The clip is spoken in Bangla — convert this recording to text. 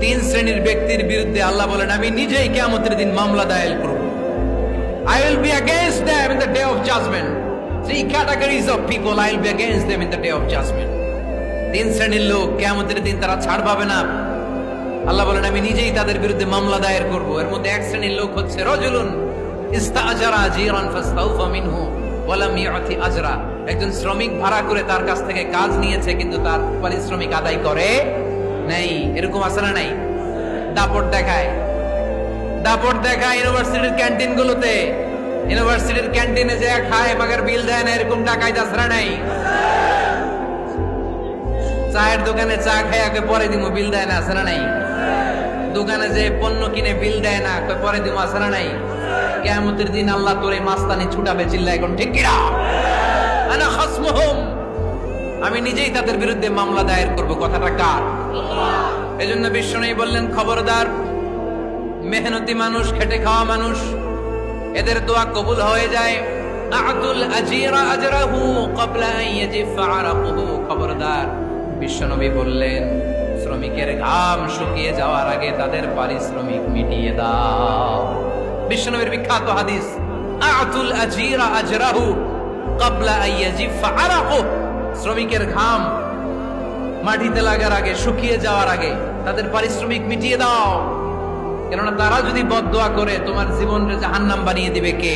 তিন শ্রেণীর ব্যক্তির বিরুদ্ধে আল্লাহ বলেন আমি নিজেই কিয়ামতের দিন মামলা দায়ের করব। I will be against them in the day of judgment. Three categories of people I will be against them in the day of judgment. তিন শ্রেণীর লোক কিয়ামতের দিন তারা ছাড় পাবে না। আল্লাহ বলেন আমি নিজেই তাদের বিরুদ্ধে মামলা দায়ের করব। এর মধ্যে এক শ্রেণীর লোক হচ্ছে রাজুলুন ইস্তাআজারা জিরান ফাস্তাউফা মিনহু ওয়া লাম ইউতি আজরা। একজন শ্রমিক ভাড়া করে তার কাছ থেকে কাজ নিয়েছে কিন্তু তার পারিশ্রমিক আদায় করে নাই। এরকম আছে না নাই? দাপট দেখায় ইউনিভার্সিটির ক্যান্টিন গুলোতে, ইউনিভার্সিটির ক্যান্টিনে যে খায় মাগার বিল দেয় না, এরকম টাকায় দাসরা নাই। চায়ের দোকানে চা খায় পরে দিমু বিল দেয় না, আছে না নাই? দোকানে যে পণ্য কিনে বিল দেয় না, পরে দিমু, আছে না নাই? কিয়ামতের দিন আল্লাহ তোরে মাস্তানি ছুটাবে, চিল্লা এখন ঠিক কিনা? আনা খাসমুহুম, আমি নিজেই তাদের বিরুদ্ধে মামলা দায়ের করব। কথাটা কার? এজন্য বিশ্বনবী বললেন খবরদার, মেহনতি মানুষ, খেটে খাওয়া মানুষ, এদের দোয়া কবুল হয়ে যায়। আতুল আজিরা আজরাহু ক্বাবলা আন ইয়াজিফা আরাকুহু। খবরদার, বিশ্বনবী বললেন শ্রমিকের ঘাম শুকিয়ে যাওয়ার আগে তাদের পারিশ্রমিক মিটিয়ে দাও। বিশ্বনবীর বিখ্যাত হাদিস, আতুল আজিরা আজরাহু ক্বাবলা আন ইয়াজিফা আরাকুহু। শ্রমিকের ঘাম মাটিতে লাগার আগে, শুকিয়ে যাওয়ার আগে তাদের পারিশ্রমিক মিটিয়ে দাও। কেননা তারা যদি বদদোয়া করে তোমার জীবনকে জাহান্নাম বানিয়ে দিবে কে?